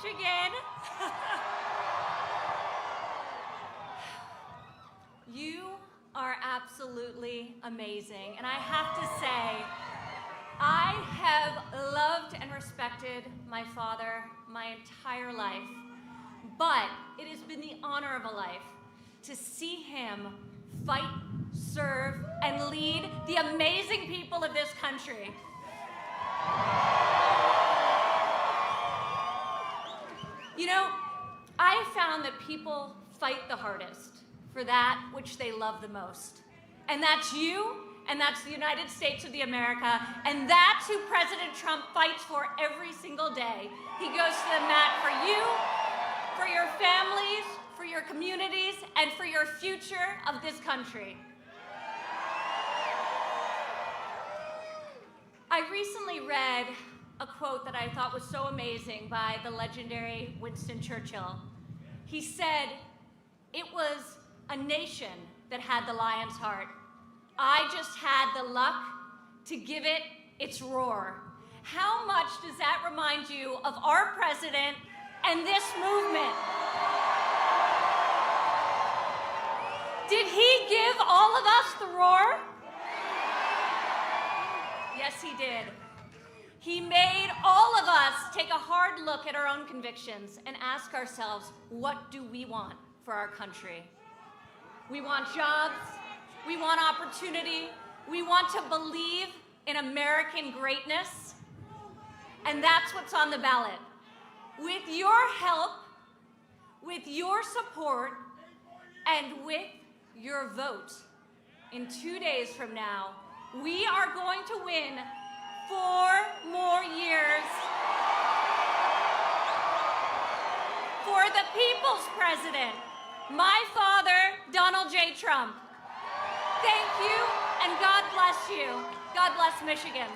Michigan. You are absolutely amazing. And I have to say, I have loved and respected my father my entire life. But it has been the honor of a life to see him fight, serve, and lead the amazing people of this country. You know, I found that people fight the hardest for that which they love the most. And that's you, and that's the United States of America, and that's who President Trump fights for every single day. He goes to the mat for you, for your families, for your communities, and for your future of this country. I recently read a quote that I thought was so amazing by the legendary Winston Churchill. He said, "It was a nation that had the lion's heart. I just had the luck to give it its roar." How much does that remind you of our president and this movement? Did he give all of us the roar? Yes, he did. He made all of us take a hard look at our own convictions and ask ourselves, what do we want for our country? We want jobs, we want opportunity, we want to believe in American greatness, and that's what's on the ballot. With your help, with your support, and with your vote, in 2 days from now, we are going to win 4 more years for the people's president, my father, Donald J. Trump. Thank you, and God bless you. God bless Michigan.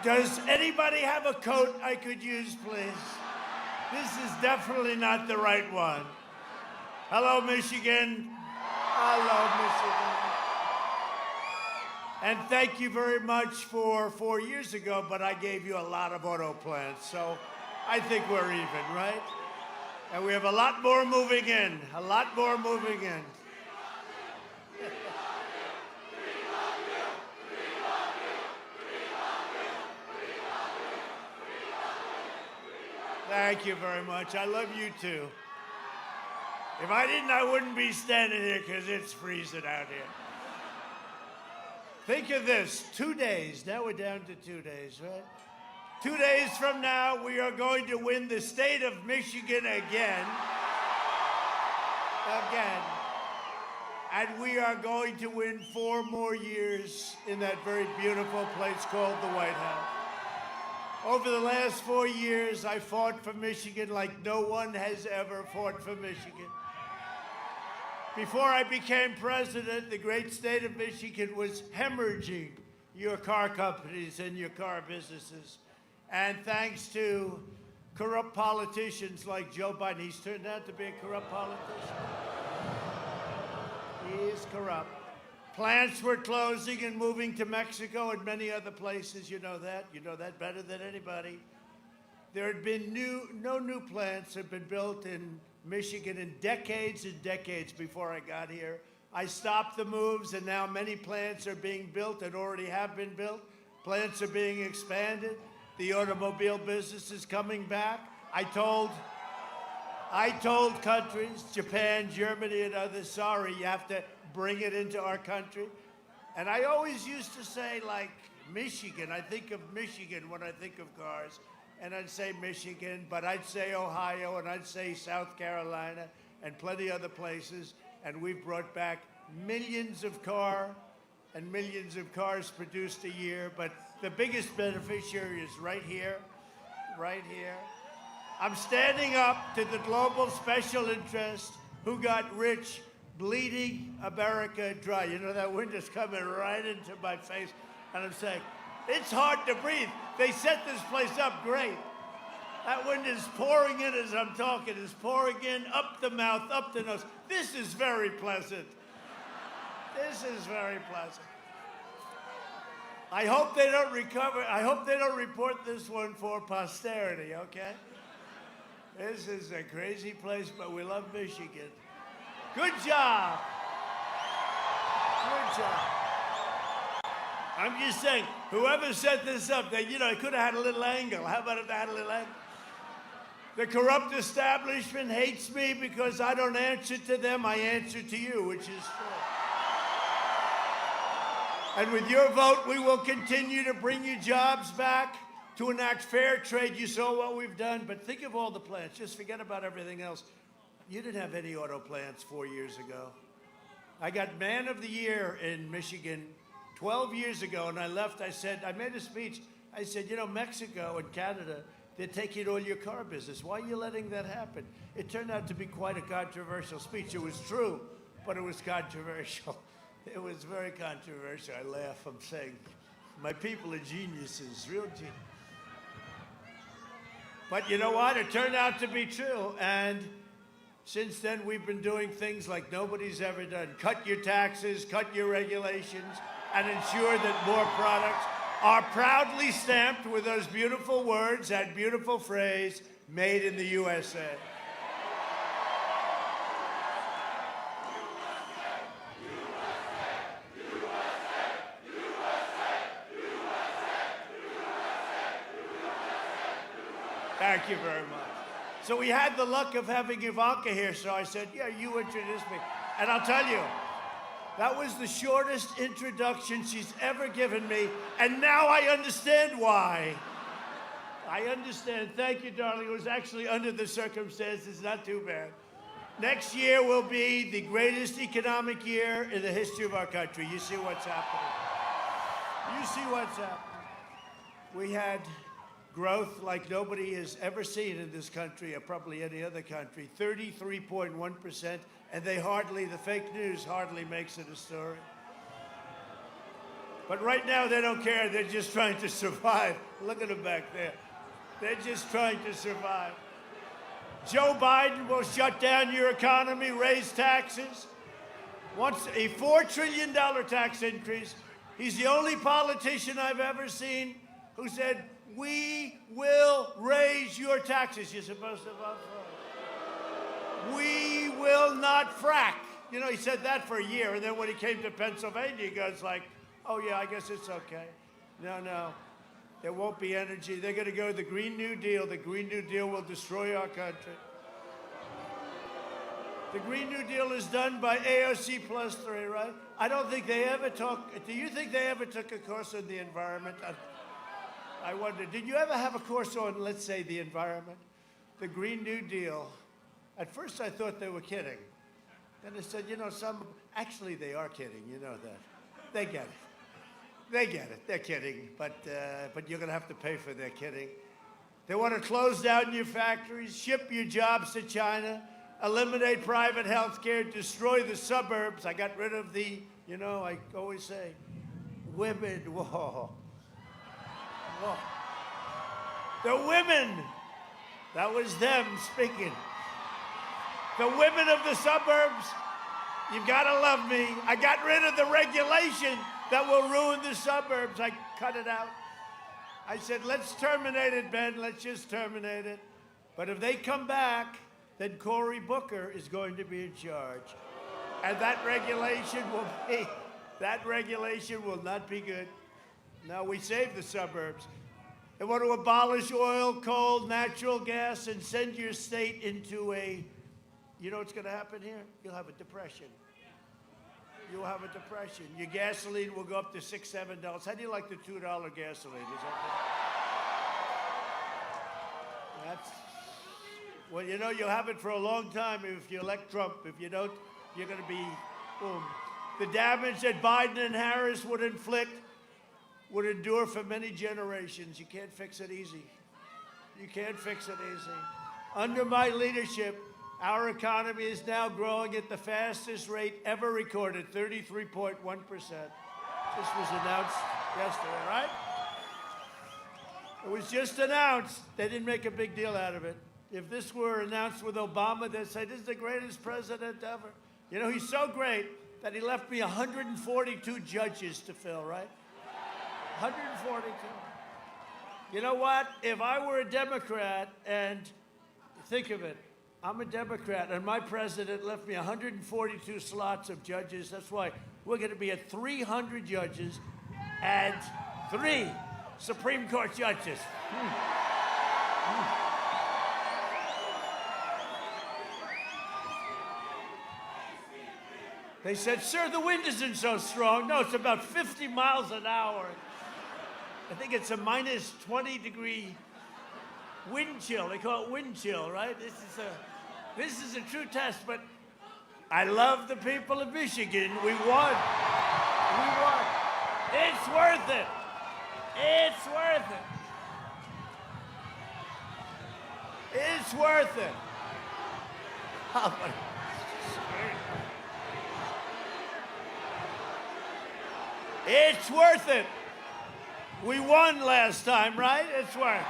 Does anybody have a coat I could use, please? This is definitely not the right one. Hello, Michigan. I love Michigan. And thank you very much for 4 years ago, but I gave you a lot of auto plants, so I think we're even, right? And we have a lot more moving in, a lot more moving in. Thank you very much. I love you too. If I didn't, I wouldn't be standing here because it's freezing out here. Think of this, 2 days. Now we're down to 2 days, right? 2 days from now, we are going to win the state of Michigan again. Again. And we are going to win 4 more years in that very beautiful place called the White House. Over the last 4 years, I fought for Michigan like no one has ever fought for Michigan. Before I became president, the great state of Michigan was hemorrhaging your car companies and your car businesses. And thanks to corrupt politicians like Joe Biden, he's turned out to be a corrupt politician. He is corrupt. Plants were closing and moving to Mexico and many other places. You know that. You know that better than anybody. There had been no new plants had been built in Michigan in decades and decades before I got here. I stopped the moves, and now many plants are being built and already have been built. Plants are being expanded. The automobile business is coming back. I told countries, Japan, Germany, and others, sorry, you have to bring it into our country. And I always used to say, like, Michigan. I think of Michigan when I think of cars. And I'd say Michigan, but I'd say Ohio, and I'd say South Carolina, and plenty other places. And we've brought back millions of cars produced a year. But the biggest beneficiary is right here, right here. I'm standing up to the global special interest who got rich bleeding America dry. You know, that wind is coming right into my face. And I'm saying, it's hard to breathe. They set this place up great. That wind is pouring in as I'm talking. It's pouring in up the mouth, up the nose. This is very pleasant. This is very pleasant. I hope they don't recover. I hope they don't report this one for posterity, okay? This is a crazy place, but we love Michigan. Good job. Good job. I'm just saying, whoever set this up, they could have had a little angle. How about if they had a little angle? The corrupt establishment hates me because I don't answer to them. I answer to you, which is true. And with your vote, we will continue to bring you jobs back, to enact fair trade. You saw what we've done, but think of all the plants. Just forget about everything else. You didn't have any auto plants 4 years ago. I got Man of the Year in Michigan 12 years ago, and I left. I made a speech. I said, Mexico and Canada, they're taking all your car business. Why are you letting that happen? It turned out to be quite a controversial speech. It was true, but it was controversial. It was very controversial. I laugh. I'm saying, my people are geniuses, real geniuses. But you know what? It turned out to be true. And since then, we've been doing things like nobody's ever done. Cut your taxes, cut your regulations, and ensure that more products are proudly stamped with those beautiful words, that beautiful phrase, made in the USA. Thank you very much. So we had the luck of having Ivanka here, so I said, yeah, you introduced me. And I'll tell you, that was the shortest introduction she's ever given me, and now I understand why. I understand. Thank you, darling. It was actually under the circumstances, not too bad. Next year will be the greatest economic year in the history of our country. You see what's happening. You see what's happening. We had growth like nobody has ever seen in this country, or probably any other country, 33.1%, and the fake news hardly makes it a story. But right now, they don't care. They're just trying to survive. Look at them back there. They're just trying to survive. Joe Biden will shut down your economy, raise taxes. Wants a $4 trillion tax increase. He's the only politician I've ever seen who said, we will raise your taxes. You're supposed to vote for it. We will not frack. You know, he said that for a year, and then when he came to Pennsylvania, he goes like, oh yeah, I guess it's okay. No, there won't be energy. They're going to go the Green New Deal. The Green New Deal will destroy our country. The Green New Deal is done by AOC plus 3, right? I don't think they ever talk. Do you think they ever took a course on the environment? I wonder, did you ever have a course on, let's say, the environment? The Green New Deal. At first I thought they were kidding. Then I said, you know, actually they are kidding, you know that. They get it. They get it. They're kidding, but you're going to have to pay for their kidding. They want to close down your factories, ship your jobs to China, eliminate private health care, destroy the suburbs. I got rid of the, you know, I always say, women, whoa. Whoa. The women, that was them speaking. The women of the suburbs, you've got to love me. I got rid of the regulation that will ruin the suburbs. I cut it out. I said, let's terminate it, Ben. Let's just terminate it. But if they come back, then Cory Booker is going to be in charge. And that regulation will not be good. No, we save the suburbs. They want to abolish oil, coal, natural gas, and send your state into a, you know what's going to happen here? You'll have a depression. You'll have a depression. Your gasoline will go up to $6, $7. How do you like the $2 gasoline? Is that's, well, you know, you'll have it for a long time if you elect Trump. If you don't, you're going to be, boom. The damage that Biden and Harris would inflict would endure for many generations. You can't fix it easy. You can't fix it easy. Under my leadership, our economy is now growing at the fastest rate ever recorded, 33.1%. This was announced yesterday, right? It was just announced. They didn't make a big deal out of it. If this were announced with Obama, they'd say, this is the greatest president ever. You know, he's so great that he left me 142 judges to fill, right? 142. You know what? If I were a Democrat, and think of it, I'm a Democrat, and my president left me 142 slots of judges. That's why we're going to be at 300 judges and 3 Supreme Court judges. They said, sir, the wind isn't so strong. No, it's about 50 miles an hour. I think it's a minus 20-degree wind chill. They call it wind chill, right? This is a true test, but I love the people of Michigan. We won. We won. It's worth it. It's worth it. It's worth it. It's worth it. We won last time, right? It's worth it.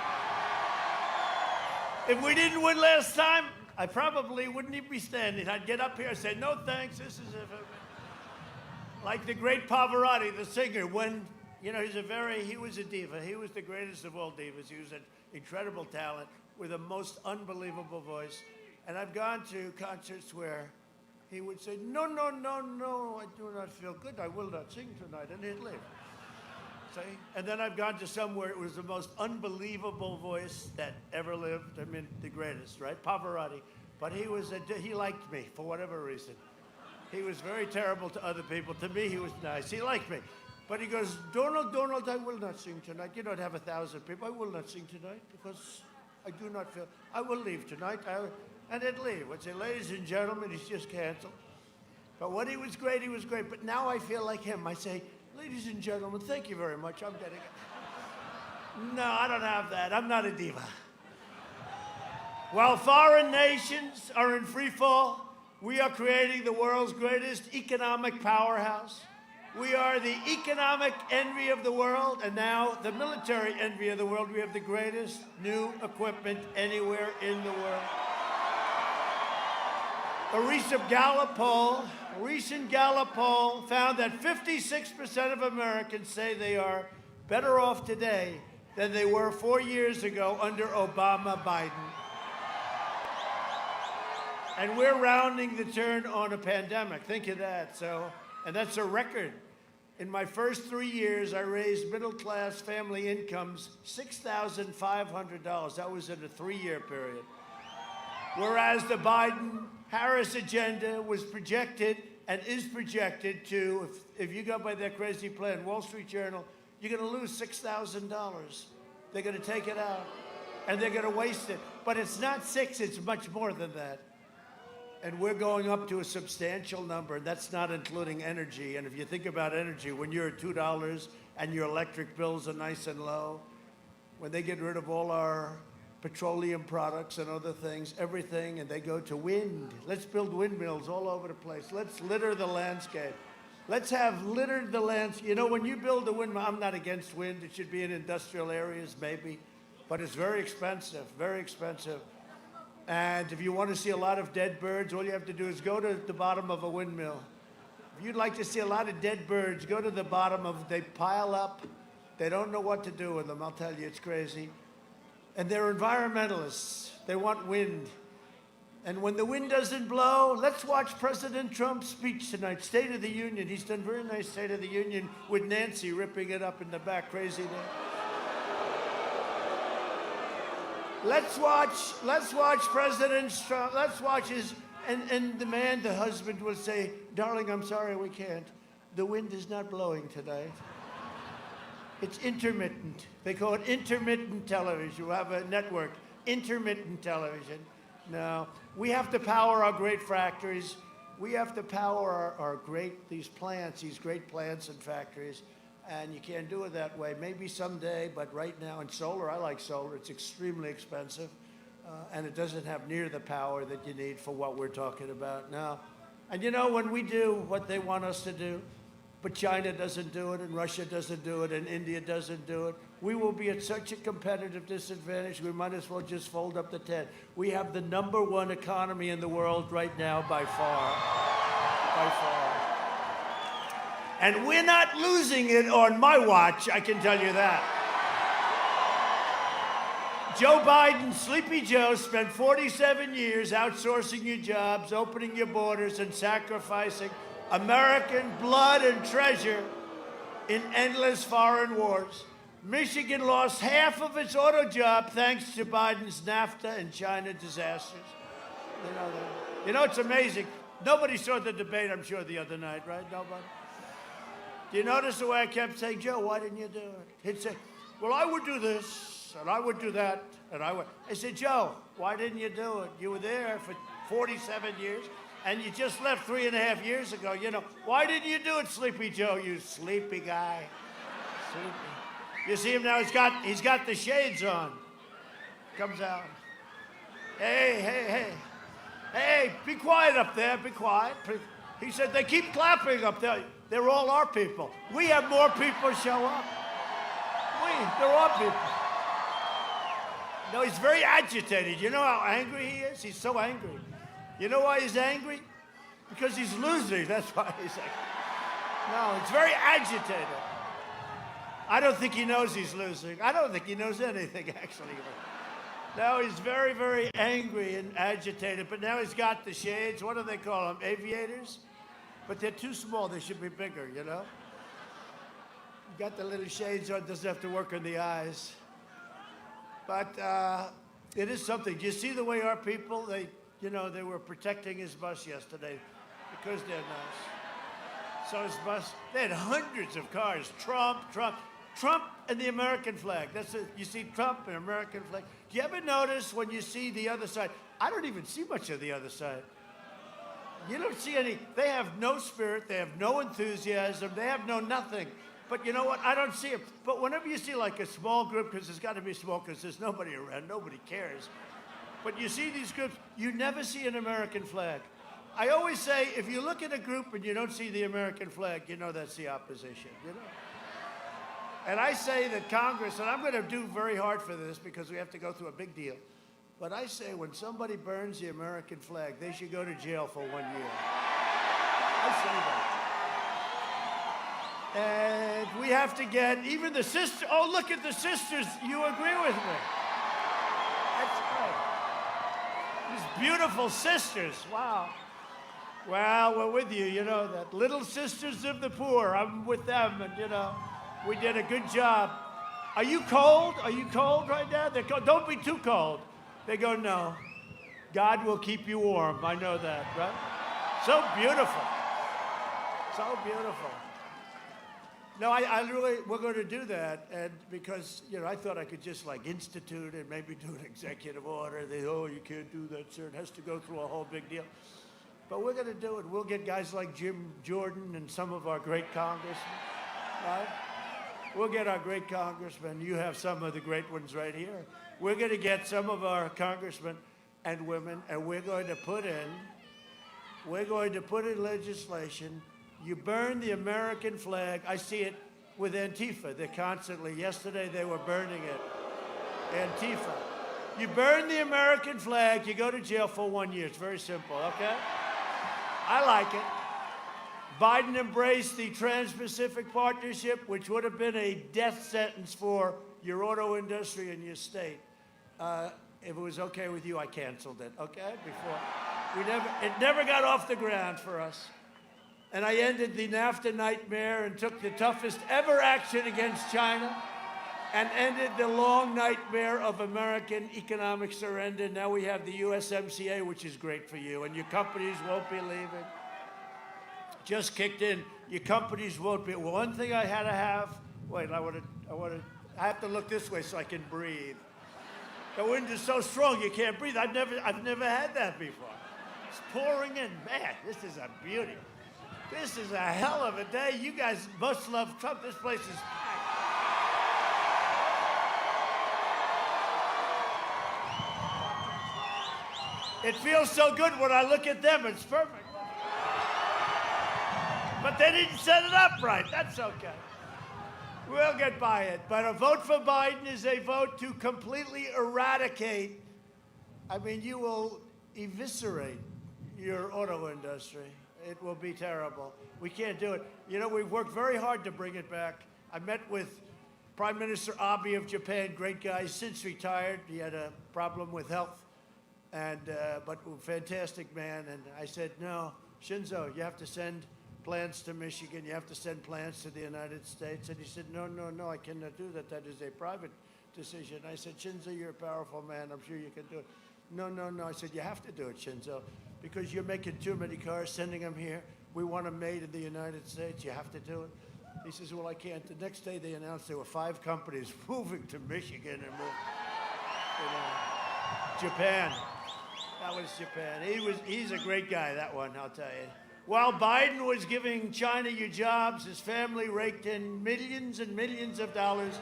If we didn't win last time, I probably wouldn't even be standing. I'd get up here and say, no thanks, this is like the great Pavarotti, the singer, when, you know, he was a diva. He was the greatest of all divas. He was an incredible talent with a most unbelievable voice. And I've gone to concerts where he would say, no, no, no, no, I do not feel good. I will not sing tonight, and he'd leave. See? And then I've gone to some where it was the most unbelievable voice that ever lived. I mean, the greatest, right? Pavarotti. But he liked me for whatever reason. He was very terrible to other people. To me, he was nice. He liked me. But he goes, Donald, I will not sing tonight. You don't have 1,000 people. I will not sing tonight because I do not feel, I will leave tonight. And they'd leave. I'd say, ladies and gentlemen, he's just canceled. But when he was great, he was great. But now I feel like him. I say, ladies and gentlemen, thank you very much. I'm getting it. No, I don't have that. I'm not a diva. While foreign nations are in free fall, we are creating the world's greatest economic powerhouse. We are the economic envy of the world, and now the military envy of the world. We have the greatest new equipment anywhere in the world. A recent Gallup poll A recent Gallup poll found that 56% of Americans say they are better off today than they were 4 years ago under Obama-Biden. And we're rounding the turn on a pandemic. Think of that. And that's a record. In my first 3 years, I raised middle-class family incomes $6,500. That was in a 3-year period. Whereas the Biden-Harris agenda was projected and is projected to, if you go by their crazy plan, Wall Street Journal, you're going to lose $6,000. They're going to take it out, and they're going to waste it. But it's not 6, it's much more than that. And we're going up to a substantial number, and that's not including energy. And if you think about energy, when you're at $2 and your electric bills are nice and low, when they get rid of all our petroleum products and other things, everything, and they go to wind. Let's build windmills all over the place. Let's litter the landscape. Let's have littered the landscape. You know, when you build a windmill, I'm not against wind. It should be in industrial areas, maybe. But it's very expensive, very expensive. And if you want to see a lot of dead birds, all you have to do is go to the bottom of a windmill. If you'd like to see a lot of dead birds, go to the bottom of, they pile up. They don't know what to do with them, I'll tell you, it's crazy. And they're environmentalists. They want wind. And when the wind doesn't blow, let's watch President Trump's speech tonight, State of the Union. He's done very nice State of the Union with Nancy ripping it up in the back, crazy day. Let's watch President Trump, let's watch his, and the man, the husband will say, darling, I'm sorry, we can't. The wind is not blowing tonight. It's intermittent. They call it intermittent television. You have a network, intermittent television. No, we have to power our great factories. We have to power these great plants and factories. And you can't do it that way. Maybe someday, but right now, in solar, I like solar. It's extremely expensive, and it doesn't have near the power that you need for what we're talking about now. And you know, when we do what they want us to do, but China doesn't do it, and Russia doesn't do it, and India doesn't do it, we will be at such a competitive disadvantage, we might as well just fold up the tent. We have the #1 economy in the world right now by far, by far. And we're not losing it on my watch, I can tell you that. Joe Biden, Sleepy Joe, spent 47 years outsourcing your jobs, opening your borders, and sacrificing American blood and treasure in endless foreign wars. Michigan lost half of its auto job thanks to Biden's NAFTA and China disasters. You know that. You know, it's amazing. Nobody saw the debate, I'm sure, the other night, right? Nobody? Do you notice the way I kept saying, Joe, why didn't you do it? He'd say, well, I would do this, and I would do that, and I would. I said, Joe, why didn't you do it? You were there for 47 years, and you just left 3.5 years ago. You know, why didn't you do it, Sleepy Joe, you sleepy guy? Sleepy. You see him now, he's got the shades on. Comes out. Hey, be quiet up there, be quiet. He said, they keep clapping up there. They're all our people. We have more people show up. They're our people. No, he's very agitated. You know how angry he is? He's so angry. You know why he's angry? Because he's losing. That's why he's angry. No, he's very agitated. I don't think he knows he's losing. I don't think he knows anything, actually. No, he's very, very angry and agitated. But now he's got the shades. What do they call them? Aviators? But they're too small. They should be bigger, you know? You got the little shades on. Doesn't have to work on the eyes. But it is something. Do you see the way our people, they were protecting his bus yesterday because they're nice. So his bus, they had hundreds of cars. Trump, and the American flag. That's it. You see Trump and American flag. Do you ever notice when you see the other side? I don't even see much of the other side. You don't see any. They have no spirit. They have no enthusiasm. They have no nothing. But you know what? I don't see it. But whenever you see like a small group, because there's got to be small, because there's nobody around, nobody cares. But you see these groups, you never see an American flag. I always say, if you look at a group and you don't see the American flag, you know that's the opposition, you know? And I say that Congress, and I'm going to do very hard for this because we have to go through a big deal, but I say when somebody burns the American flag, they should go to jail for 1 year. I say that. And we have to get even the sister. Oh, look at the sisters. You agree with me? That's right. These beautiful sisters. Wow. Well, we're with you. You know that little sisters of the poor. I'm with them, and you know, we did a good job. Are you cold? Are you cold right now? They go, don't be too cold. They go, no. God will keep you warm. I know that, right? So beautiful. So beautiful. No, I really, we're going to do that, and because, you know, I thought I could just like institute and maybe do an executive order. They, oh, you can't do that, sir. It has to go through a whole big deal. But we're going to do it. We'll get guys like Jim Jordan and some of our great congressmen, right? We'll get our great congressmen. You have some of the great ones right here. We're going to get some of our congressmen and women, and we're going to put in legislation. You burn the American flag. I see it with Antifa. They're constantly, yesterday they were burning it. Antifa. You burn the American flag, you go to jail for 1 year. It's very simple, okay? I like it. Biden embraced the Trans-Pacific Partnership, which would have been a death sentence for your auto industry in your state. If it was okay with you, I canceled it, okay? Before. It never got off the ground for us. And I ended the NAFTA nightmare and took the toughest ever action against China and ended the long nightmare of American economic surrender. Now we have the USMCA, which is great for you, and your companies won't be leaving. Just kicked in. Your companies won't be. Well, one thing I had to have. Wait, I have to look this way so I can breathe. The wind is so strong you can't breathe. I've never had that before. It's pouring in. Man, this is a beauty. This is a hell of a day. You guys must love Trump. This place is packed. It feels so good when I look at them. It's perfect. But they didn't set it up right. That's okay. We'll get by it. But a vote for Biden is a vote to completely eradicate. I mean, you will eviscerate your auto industry. It will be terrible. We can't do it. You know, we've worked very hard to bring it back. I met with Prime Minister Abe of Japan, great guy, he's since retired. He had a problem with health, but fantastic man. And I said, no, Shinzo, you have to send plants to Michigan. You have to send plants to the United States. And he said, no, I cannot do that. That is a private decision. I said, Shinzo, you're a powerful man. I'm sure you can do it. No. I said, you have to do it, Shinzo, because you're making too many cars, sending them here. We want them made in the United States. You have to do it. He says, well, I can't. The next day they announced there were 5 companies moving to Michigan and Japan. That was Japan. He's a great guy, that one, I'll tell you. While Biden was giving China your jobs, his family raked in millions and millions of dollars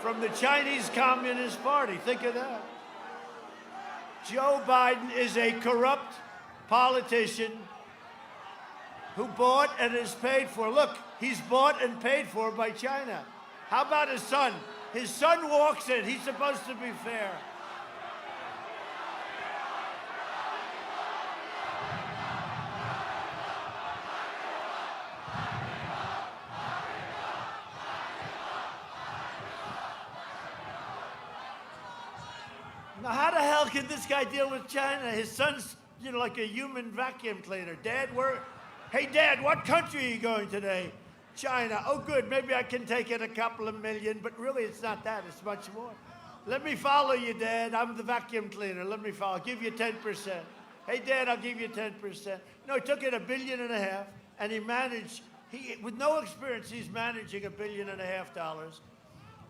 from the Chinese Communist Party. Think of that. Joe Biden is a corrupt politician who bought and is paid for. Look, he's bought and paid for by China. How about his son? His son walks in. He's supposed to be fair. Now, how the hell can this guy deal with China? His son's, like a human vacuum cleaner. Hey, Dad, what country are you going today? China. Oh, good. Maybe I can take in a couple of million, but really it's not that. It's much more. Let me follow you, Dad. I'm the vacuum cleaner. Let me follow. I'll give you 10%. Hey, Dad, I'll give you 10%. No, he took in $1.5 billion, and he managed, with no experience, he's managing $1.5 billion.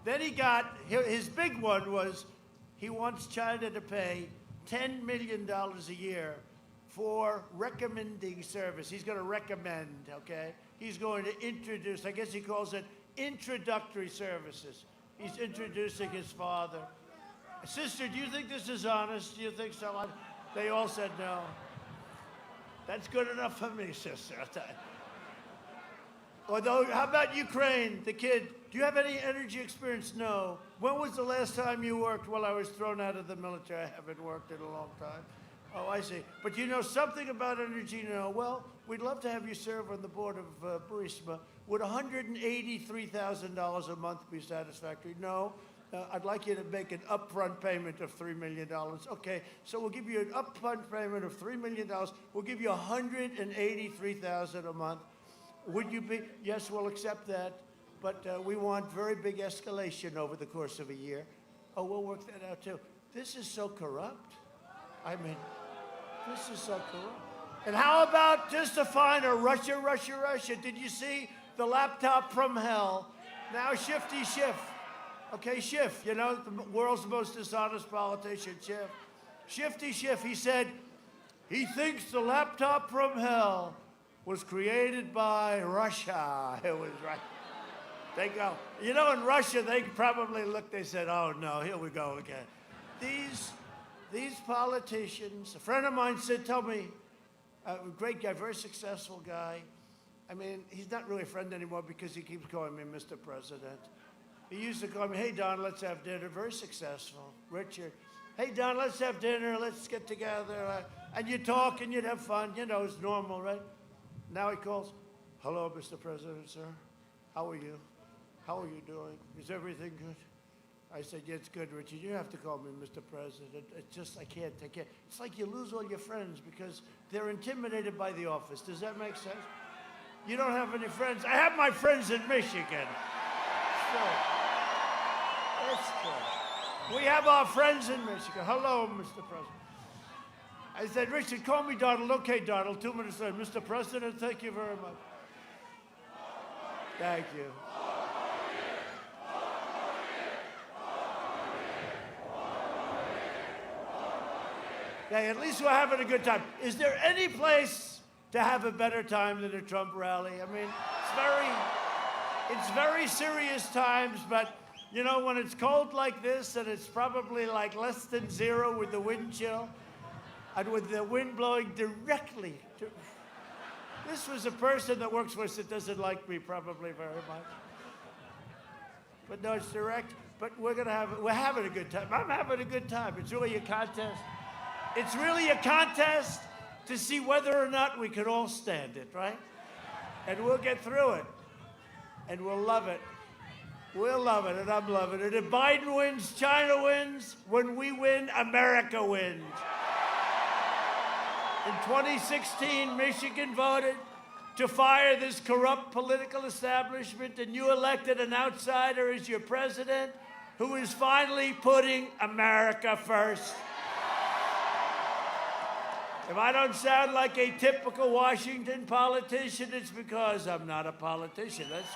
Then he got, his big one was, he wants China to pay $10 million a year for recommending service. He's going to recommend, okay? He's going to introduce, I guess he calls it introductory services. He's introducing his father. Sister, do you think this is honest? Do you think so? They all said no. That's good enough for me, sister, I'll tell you. Although, how about Ukraine, the kid? Do you have any energy experience? No. When was the last time you worked? Well, I was thrown out of the military. I haven't worked in a long time. Oh, I see. But you know something about energy now? Well, we'd love to have you serve on the board of Burisma. Would $183,000 a month be satisfactory? No. I'd like you to make an upfront payment of $3 million. Okay, so we'll give you an upfront payment of $3 million. We'll give you $183,000 a month. Would you be? Yes, we'll accept that. But we want very big escalation over the course of a year. Oh, we'll work that out too. This is so corrupt. I mean, this is so corrupt. And how about just to find a Russia, Russia, Russia? Did you see the laptop from hell? Now Shifty Schiff. Okay, Schiff, you know, the world's most dishonest politician, Schiff. Shifty Schiff, he said, he thinks the laptop from hell was created by Russia. It was right. They go, you know, in Russia, they probably looked, they said, oh no, here we go again. These politicians, a friend of mine said, tell me, a great guy, very successful guy. I mean, he's not really a friend anymore because he keeps calling me Mr. President. He used to call me, hey, Don, let's have dinner. Very successful. Richard, hey, Don, let's have dinner. Let's get together. And you talk and you'd have fun. You know, it's normal, right? Now he calls, hello, Mr. President, sir. How are you? How are you doing? Is everything good? I said, yeah, it's good, Richard. You don't have to call me Mr. President. It's just, I can't. It's like you lose all your friends because they're intimidated by the office. Does that make sense? You don't have any friends. I have my friends in Michigan. So, that's good. We have our friends in Michigan. Hello, Mr. President. I said, Richard, call me Donald. Okay, Donald. 2 minutes later. Mr. President, thank you very much. Thank you. Okay, at least we're having a good time. Is there any place to have a better time than a Trump rally? I mean, it's very serious times, but you know, when it's cold like this and it's probably like less than 0 with the wind chill and with the wind blowing directly to... This was a person that works for us that doesn't like me probably very much. But no, it's direct. But we're having a good time. I'm having a good time. It's really a contest. It's really a contest to see whether or not we can all stand it, right? And we'll get through it. And we'll love it. We'll love it, and I'm loving it. If Biden wins, China wins. When we win, America wins. In 2016, Michigan voted to fire this corrupt political establishment, and you elected an outsider as your president who is finally putting America first. If I don't sound like a typical Washington politician, it's because I'm not a politician. That's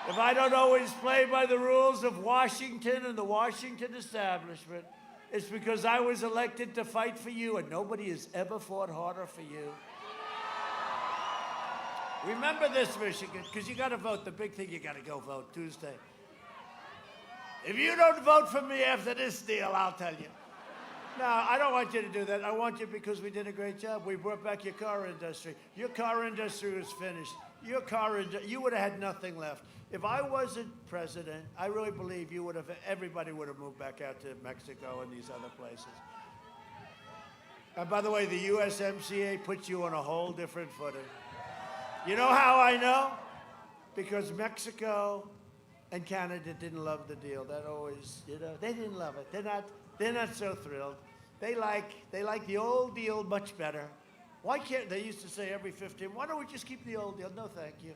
if I don't always play by the rules of Washington and the Washington establishment, it's because I was elected to fight for you, and nobody has ever fought harder for you. Remember this, Michigan, because you got to vote. The big thing, you got to go vote Tuesday. If you don't vote for me after this deal, I'll tell you. No, I don't want you to do that. I want you because we did a great job. We brought back your car industry. Your car industry was finished. You would have had nothing left. If I wasn't president, I really believe everybody would have moved back out to Mexico and these other places. And by the way, the USMCA puts you on a whole different footing. You know how I know? Because Mexico and Canada didn't love the deal. That always, they didn't love it. They're not so thrilled. They like the old deal much better. Why can't they used to say every 15? Why don't we just keep the old deal? No, thank you.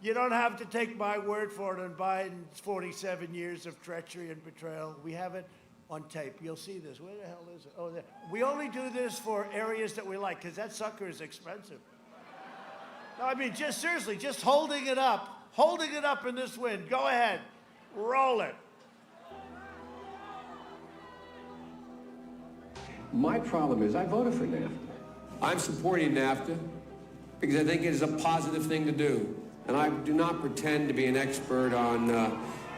You don't have to take my word for it on Biden's 47 years of treachery and betrayal. We have it on tape. You'll see this. Where the hell is it? Oh, there. We only do this for areas that we like because that sucker is expensive. No, I mean, just seriously, just holding it up in this wind. Go ahead. Roll it. My problem is I voted for NAFTA. I'm supporting NAFTA because I think it is a positive thing to do. And I do not pretend to be an expert on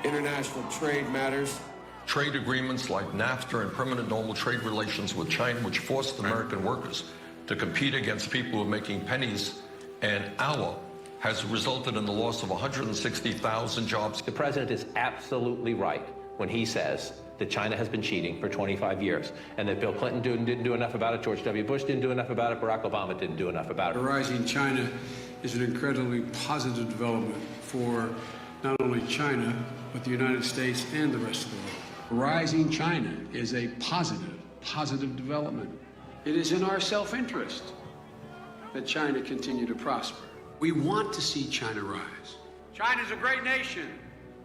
international trade matters. Trade agreements like NAFTA and permanent normal trade relations with China, which forced American workers to compete against people who are making pennies an hour, has resulted in the loss of 160,000 jobs. The president is absolutely right when he says that China has been cheating for 25 years, and that Bill Clinton didn't do enough about it, George W. Bush didn't do enough about it, Barack Obama didn't do enough about it. A rising China is an incredibly positive development for not only China, but the United States and the rest of the world. Rising China is a positive development. It is in our self-interest that China continue to prosper. We want to see China rise. China's a great nation,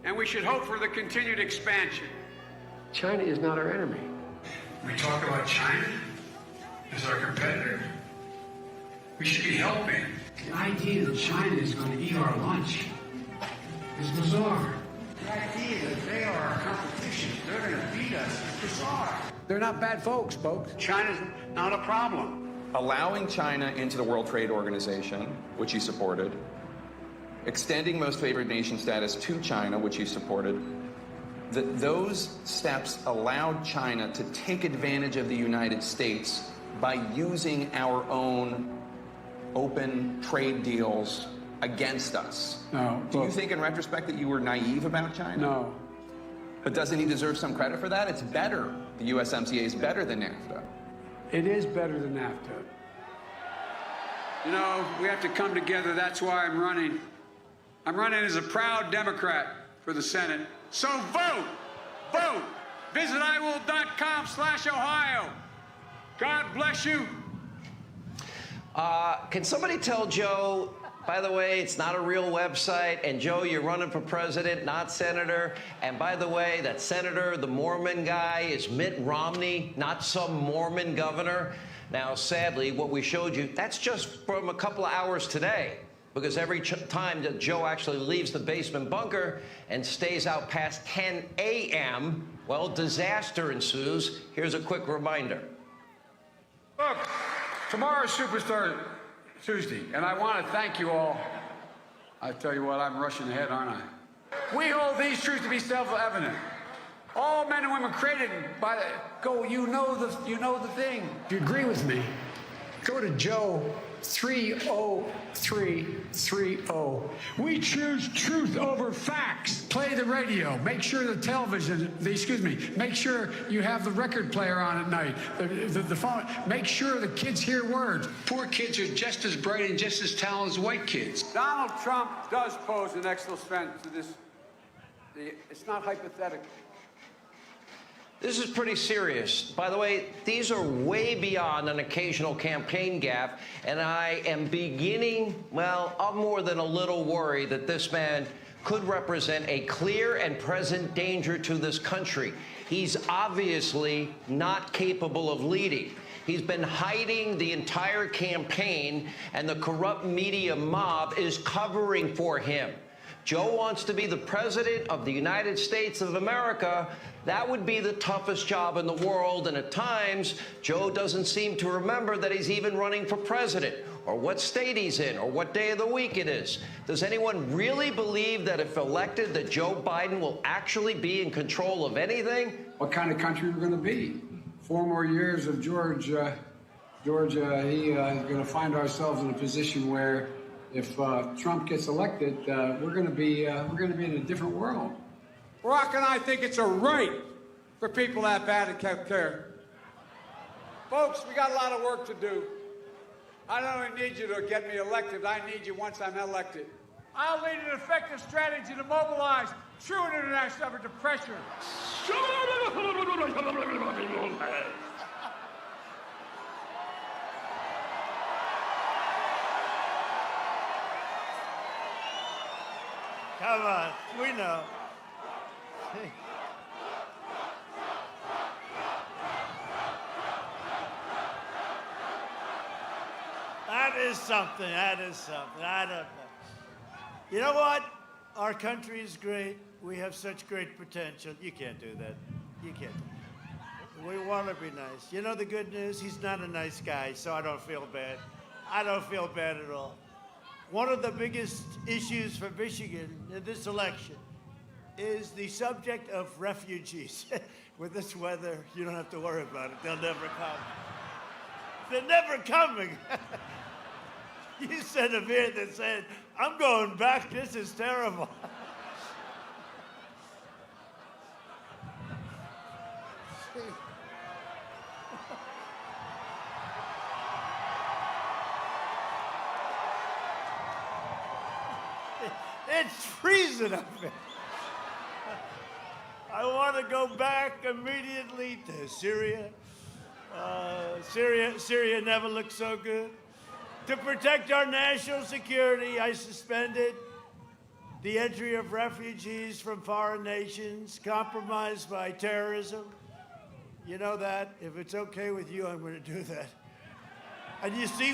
and we should hope for the continued expansion. China is not our enemy. We talk about China as our competitor. We should be helping. The idea that China is going to eat our lunch is bizarre. The idea that they are our competition, they're going to beat us, is bizarre. They're not bad folks. China's not a problem. Allowing China into the World Trade Organization, which he supported, extending most favored nation status to China, which he supported, those steps allowed China to take advantage of the United States by using our own open trade deals against us. No. Do you think in retrospect that you were naive about China? No. But doesn't he deserve some credit for that? It's better. The USMCA is better than NAFTA. It is better than NAFTA. You know, we have to come together. That's why I'm running. I'm running as a proud Democrat for the Senate. So vote! Vote! Visit iwill.com/Ohio. God bless you. Can somebody tell Joe, by the way, it's not a real website, and Joe, you're running for president, not senator, and by the way, that senator, the Mormon guy, is Mitt Romney, not some Mormon governor. Now, sadly, what we showed you, that's just from a couple of hours today, because every time that Joe actually leaves the basement bunker and stays out past 10 a.m., well, disaster ensues. Here's a quick reminder. Look, tomorrow's Superstar Tuesday, and I want to thank you all. I tell you what, I'm rushing ahead, aren't I? We hold these truths to be self-evident. All men and women created by the you know the thing. If you agree with me, go to Joe 30330. We choose truth over facts. Play the radio. Make sure the television, make sure you have the record player on at night. The phone. Make sure the kids hear words. Poor kids are just as bright and just as talented as white kids. Donald Trump does pose an excellent threat to this. It's not hypothetical. This is pretty serious. By the way, these are way beyond an occasional campaign gaffe, and I am beginning, well, I'm more than a little worried that this man could represent a clear and present danger to this country. He's obviously not capable of leading. He's been hiding the entire campaign, and the corrupt media mob is covering for him. Joe wants to be the president of the United States of America. That would be the toughest job in the world, and at times, Joe doesn't seem to remember that he's even running for president, or what state he's in, or what day of the week it is. Does anyone really believe that if elected, that Joe Biden will actually be in control of anything? What kind of country we're going to be? 4 more years of Georgia, is going to find ourselves in a position where if Trump gets elected, we're going to be in a different world. Barack and I think it's a right for people to have bad health care. Folks, we got a lot of work to do. I don't only need you to get me elected, I need you once I'm elected. I'll lead an effective strategy to mobilize true international effort to pressure. Come on, we know. That is something. I don't know. You know what? Our country is great. We have such great potential. You can't do that. You can't. We want to be nice. You know the good news? He's not a nice guy, so I don't feel bad. I don't feel bad at all. One of the biggest issues for Michigan in this election is the subject of refugees. With this weather, you don't have to worry about it. They'll never come. They're never coming. You sent a vid that said, I'm going back. This is terrible. It's freezing up there. I want to go back immediately to Syria. Syria never looked so good. To protect our national security, I suspended the entry of refugees from foreign nations compromised by terrorism. You know that. If it's okay with you, I'm going to do that. And you see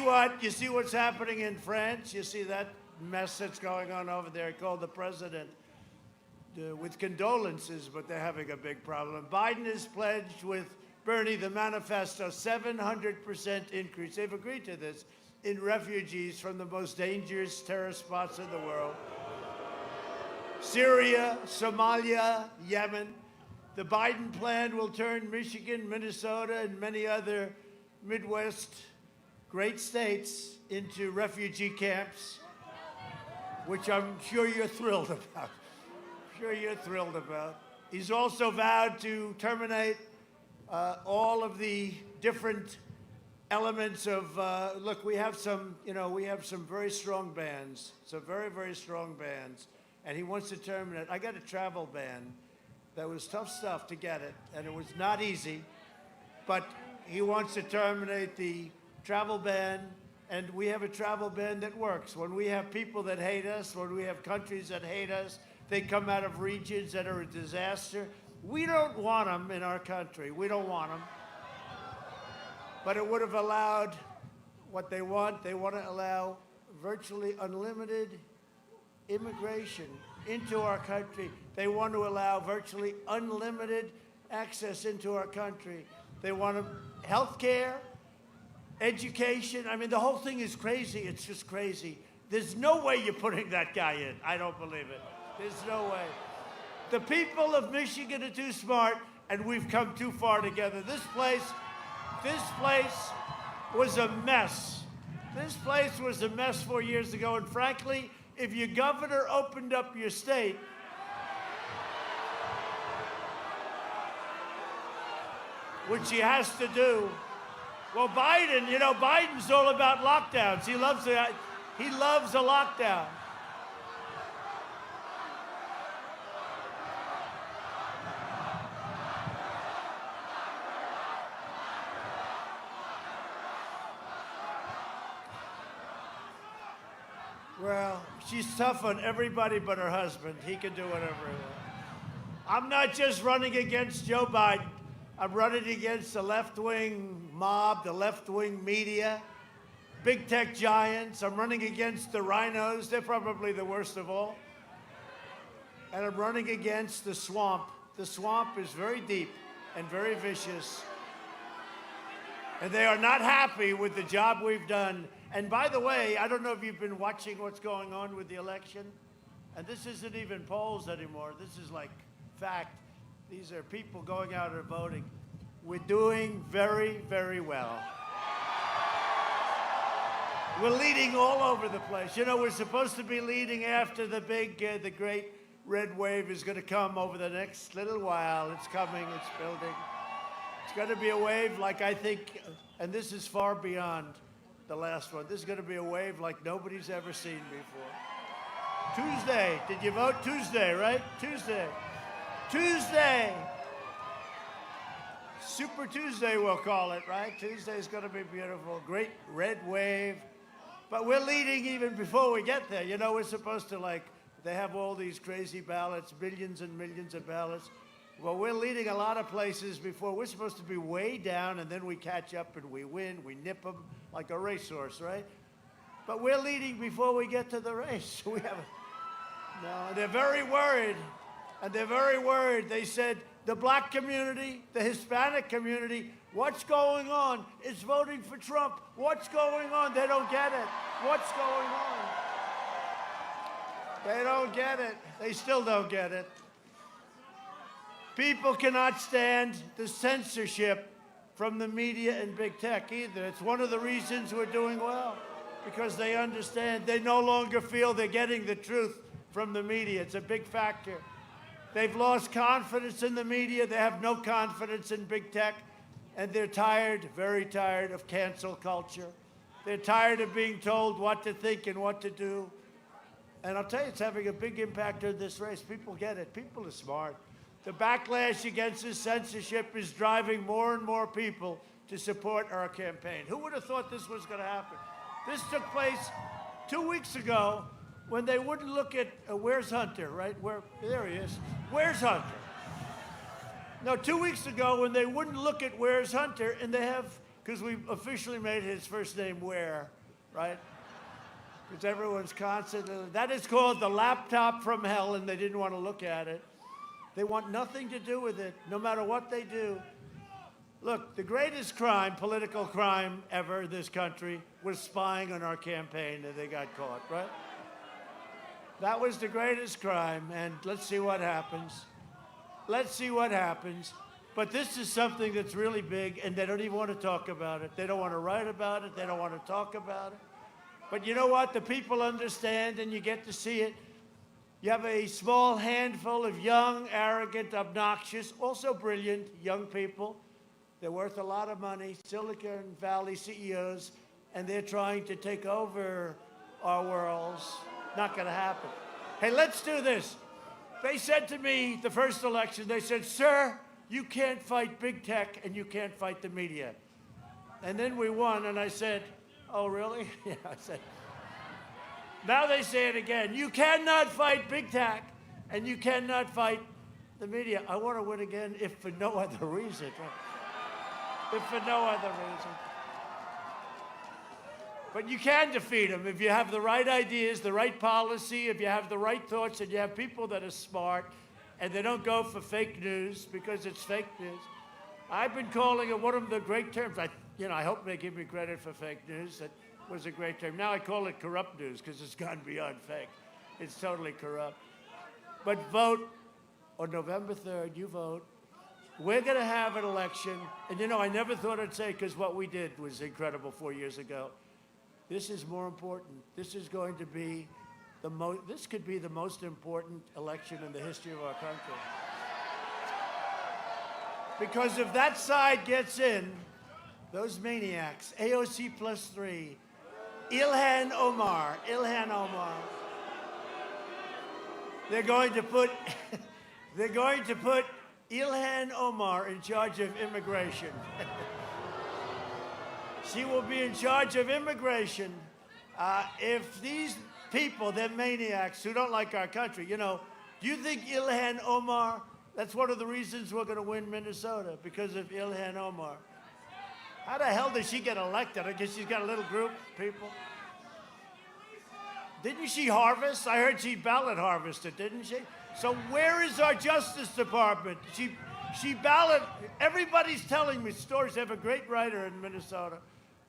what's happening in France? You see that mess that's going on over there? I called the president with condolences, but they're having a big problem. Biden has pledged with Bernie the manifesto 700% increase. They've agreed to this in refugees from the most dangerous terrorist spots in the world. Syria, Somalia, Yemen. The Biden plan will turn Michigan, Minnesota, and many other Midwest great states into refugee camps, which I'm sure you're thrilled about. He's also vowed to terminate all of the different elements of, look, we have some very strong bans, some very, very strong bans, and he wants to terminate. I got a travel ban that was tough stuff to get it, and it was not easy, but he wants to terminate the travel ban, and we have a travel ban that works. When we have people that hate us, when we have countries that hate us, they come out of regions that are a disaster. We don't want them in our country. We don't want them. But it would have allowed what they want. They want to allow virtually unlimited immigration into our country. They want to allow virtually unlimited access into our country. They want health care, education. I mean, the whole thing is crazy. It's just crazy. There's no way you're putting that guy in. I don't believe it. There's no way. The people of Michigan are too smart, and we've come too far together. This place was a mess. This place was a mess 4 years ago, and frankly, if your governor opened up your state, which he has to do, well, Biden's all about lockdowns. He loves a lockdown. Well, she's tough on everybody but her husband. He can do whatever he wants. I'm not just running against Joe Biden. I'm running against the left-wing mob, the left-wing media, big tech giants. I'm running against the rhinos. They're probably the worst of all. And I'm running against the swamp. The swamp is very deep and very vicious. And they are not happy with the job we've done. And by the way, I don't know if you've been watching what's going on with the election. And this isn't even polls anymore. This is like fact. These are people going out and voting. We're doing very, very well. We're leading all over the place. You know, we're supposed to be leading after the great red wave is going to come over the next little while. It's coming, it's building. It's going to be a wave like I think, and this is far beyond the last one. This is going to be a wave like nobody's ever seen before. Tuesday, did you vote? Tuesday, right? Tuesday. Super Tuesday, we'll call it, right? Tuesday's going to be beautiful. Great red wave. But we're leading even before we get there. You know, we're supposed to, they have all these crazy ballots, millions and millions of ballots. Well, we're leading a lot of places before. We're supposed to be way down, and then we catch up and we win. We nip them like a racehorse, right? But we're leading before we get to the race. No, they're very worried. And they're very worried. They said, the black community, the Hispanic community, what's going on? It's voting for Trump. What's going on? They don't get it. What's going on? They don't get it. They still don't get it. People cannot stand the censorship from the media and big tech either. It's one of the reasons we're doing well, because they understand. They no longer feel they're getting the truth from the media. It's a big factor. They've lost confidence in the media. They have no confidence in big tech. And they're tired, very tired of cancel culture. They're tired of being told what to think and what to do. And I'll tell you, it's having a big impact on this race. People get it. People are smart. The backlash against this censorship is driving more and more people to support our campaign. Who would have thought this was going to happen? This took place 2 weeks ago when they wouldn't look at, where's Hunter, right? There he is. Where's Hunter? No, 2 weeks ago when they wouldn't look at where's Hunter, and they have, because we officially made his first name Where, right? Because everyone's constantly, that is called the laptop from hell, and they didn't want to look at it. They want nothing to do with it, no matter what they do. Look, the greatest crime, political crime ever in this country was spying on our campaign, and they got caught, right? That was the greatest crime, and let's see what happens. Let's see what happens. But this is something that's really big, and they don't even want to talk about it. They don't want to write about it. They don't want to talk about it. But you know what? The people understand, and you get to see it. You have a small handful of young, arrogant, obnoxious, also brilliant young people. They're worth a lot of money, Silicon Valley CEOs, and they're trying to take over our worlds. Not going to happen. Hey, let's do this. They said to me the first election, they said, sir, you can't fight big tech and you can't fight the media. And then we won, and I said, oh, really? Yeah, I said. Now they say it again. You cannot fight big tech and you cannot fight the media. I want to win again, if for no other reason. If for no other reason. But you can defeat them if you have the right ideas, the right policy, if you have the right thoughts, and you have people that are smart, and they don't go for fake news because it's fake news. I've been calling it one of the great terms. I hope they give me credit for fake news. That was a great term. Now I call it corrupt news because it's gone beyond fake. It's totally corrupt. But vote on November 3rd. You vote. We're going to have an election. And I never thought I'd say, because what we did was incredible 4 years ago. This is more important. This is going to be this could be the most important election in the history of our country. Because if that side gets in, those maniacs, AOC +3, Ilhan Omar, they're going to put Ilhan Omar in charge of immigration. She will be in charge of immigration. If these people, they're maniacs who don't like our country, do you think Ilhan Omar, that's one of the reasons we're going to win Minnesota, because of Ilhan Omar. How the hell did she get elected? I guess she's got a little group of people. Didn't she harvest? I heard she ballot harvested, didn't she? So where is our Justice Department? She ballot. Everybody's telling me stories. They have a great writer in Minnesota,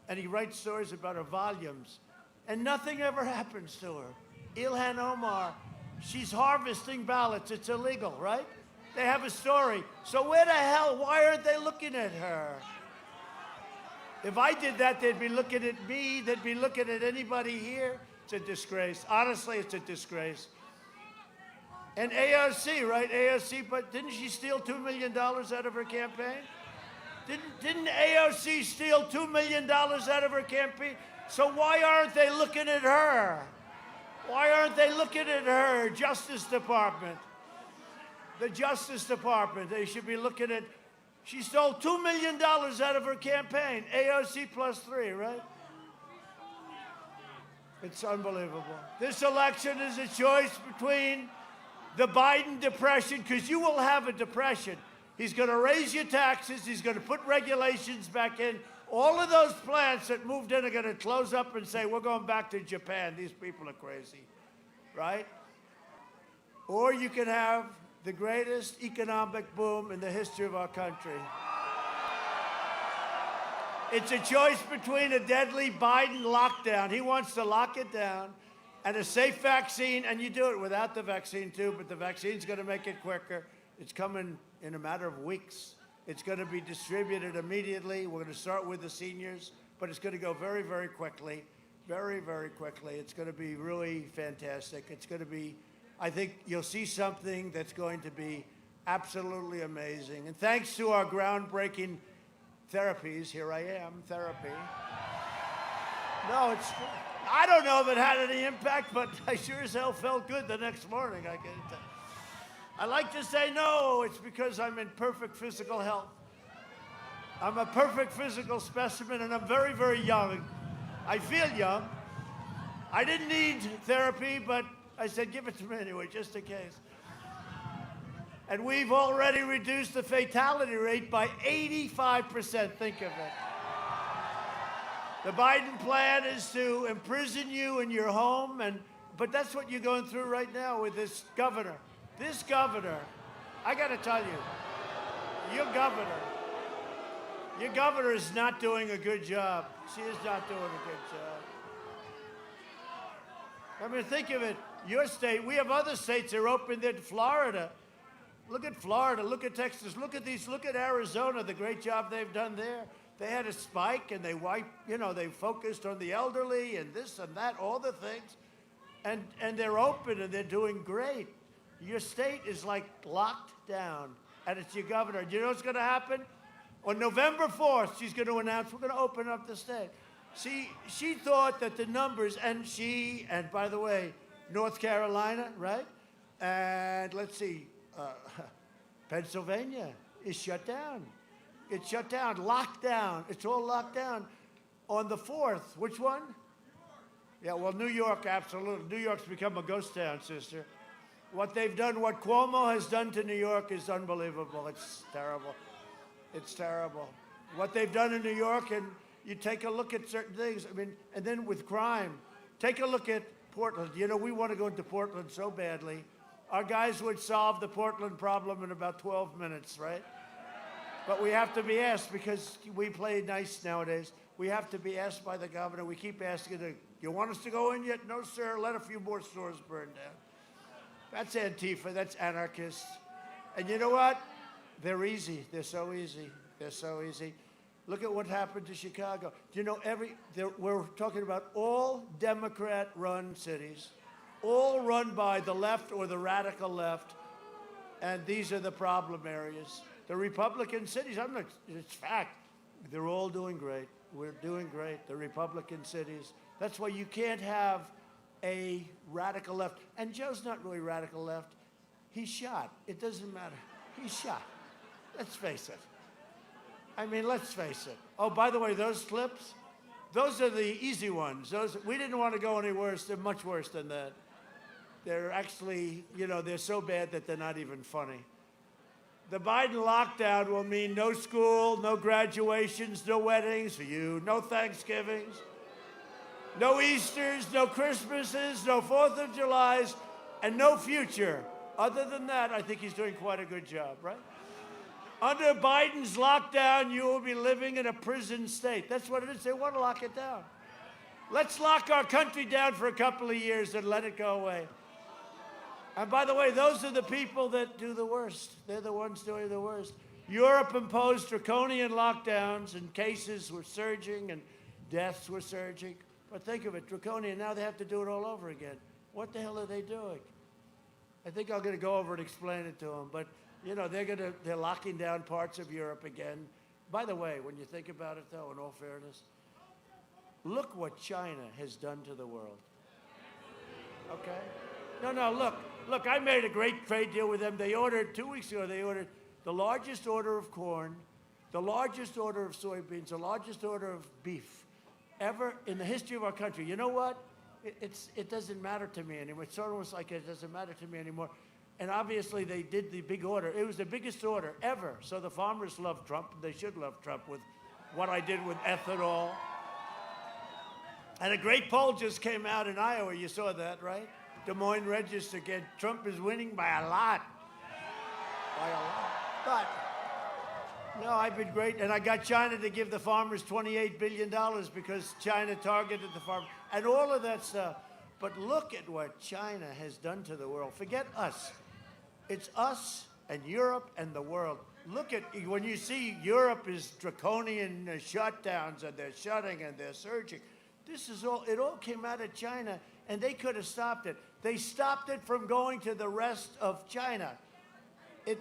and he writes stories about her volumes, and nothing ever happens to her. Ilhan Omar, she's harvesting ballots. It's illegal, right? They have a story. So where the hell, why aren't they looking at her? If I did that, they'd be looking at me. They'd be looking at anybody here. It's a disgrace. Honestly, it's a disgrace. And AOC, right? AOC, but didn't she steal $2 million out of her campaign? Didn't AOC steal $2 million out of her campaign? So why aren't they looking at her? Why aren't they looking at her? Justice Department. The Justice Department. They should be looking at. She stole $2 million out of her campaign. AOC +3, right? It's unbelievable. This election is a choice between the Biden depression, because you will have a depression. He's going to raise your taxes. He's going to put regulations back in. All of those plants that moved in are going to close up and say, we're going back to Japan. These people are crazy, right? Or you can have the greatest economic boom in the history of our country. It's a choice between a deadly Biden lockdown. He wants to lock it down, and a safe vaccine, and you do it without the vaccine too, but the vaccine's going to make it quicker. It's coming in a matter of weeks. It's going to be distributed immediately. We're going to start with the seniors, but it's going to go very, very quickly. Very, very quickly. It's going to be really fantastic. It's going to be, I think you'll see something that's going to be absolutely amazing. And thanks to our groundbreaking therapies, here I am, therapy. No, it's true. I don't know if it had any impact, but I sure as hell felt good the next morning. I like to say no, it's because I'm in perfect physical health. I'm a perfect physical specimen, and I'm very, very young. I feel young. I didn't need therapy, but I said, give it to me anyway, just in case. And we've already reduced the fatality rate by 85%. Think of it. The Biden plan is to imprison you in your home, but that's what you're going through right now with this governor. This governor, I got to tell you, your governor is not doing a good job. She is not doing a good job. I mean, think of it. Your state, we have other states that are open there. Florida. Look at Florida. Look at Texas. Look at these. Look at Arizona, the great job they've done there. They had a spike and they they focused on the elderly and this and that, all the things. And they're open and they're doing great. Your state is like locked down, and it's your governor. Do you know what's going to happen? On November 4th, she's going to announce we're going to open up the state. She thought that the numbers, and by the way, North Carolina, right? And let's see, Pennsylvania is shut down. It's shut down, locked down. It's all locked down. On the 4th, which one? Yeah, well, New York, absolutely. New York's become a ghost town, sister. What they've done, what Cuomo has done to New York is unbelievable. It's terrible. It's terrible. What they've done in New York, and you take a look at certain things, I mean, and then with crime, take a look at Portland. You know, we want to go into Portland so badly. Our guys would solve the Portland problem in about 12 minutes, right? But we have to be asked, because we play nice nowadays. We have to be asked by the governor. We keep asking her, you want us to go in yet? No, sir. Let a few more stores burn down. That's Antifa. That's anarchists. And you know what? They're easy. They're so easy. They're so easy. Look at what happened to Chicago. Do you know we're talking about all Democrat-run cities, all run by the left or the radical left, and these are the problem areas. The Republican cities, it's fact, they're all doing great. We're doing great. The Republican cities. That's why you can't have a radical left. And Joe's not really radical left. He's shot. It doesn't matter. He's shot. Let's face it. I mean, let's face it. Oh, by the way, those clips, those are the easy ones. We didn't want to go any worse. They're much worse than that. They're actually, they're so bad that they're not even funny. The Biden lockdown will mean no school, no graduations, no weddings for you, no Thanksgivings, no Easters, no Christmases, no 4th of Julys, and no future. Other than that, I think he's doing quite a good job, right? Under Biden's lockdown, you will be living in a prison state. That's what it is. They want to lock it down. Let's lock our country down for a couple of years and let it go away. And by the way, those are the people that do the worst. They're the ones doing the worst. Europe imposed draconian lockdowns, and cases were surging and deaths were surging. But think of it, draconian, now they have to do it all over again. What the hell are they doing? I think I'm going to go over and explain it to them. But, they're locking down parts of Europe again. By the way, when you think about it, though, in all fairness, look what China has done to the world. Okay? No, look, I made a great trade deal with them. They ordered, 2 weeks ago, the largest order of corn, the largest order of soybeans, the largest order of beef ever in the history of our country. You know what? It doesn't matter to me anymore. It's almost like it doesn't matter to me anymore. And obviously, they did the big order. It was the biggest order ever. So the farmers love Trump. They should love Trump with what I did with ethanol. And a great poll just came out in Iowa. You saw that, right? Des Moines Register again. Trump is winning by a lot. But, no, I've been great. And I got China to give the farmers $28 billion because China targeted the farmers. And all of that stuff. But look at what China has done to the world. Forget us. It's us and Europe and the world. Look at, when you see Europe is draconian shutdowns and they're shutting and they're surging. It all came out of China, and they could have stopped it. They stopped it from going to the rest of China.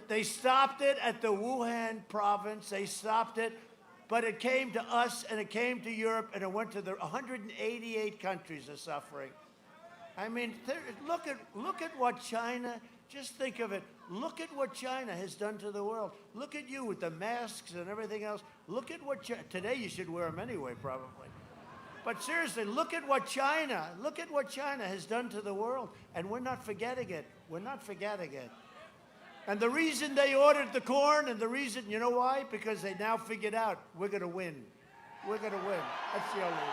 They stopped it at the Wuhan province. They stopped it. but it came to us and it came to Europe and it went to the 188 countries are suffering. I mean, look at what China, just think of it. Look at what China has done to the world. Look at you with the masks and everything else. Look at what, today you should wear them anyway, probably. But seriously, look at what China has done to the world. And we're not forgetting it. We're not forgetting it. And the reason they ordered the corn, and the reason, you know why? Because they now figured out we're going to win. We're going to win. That's the only reason.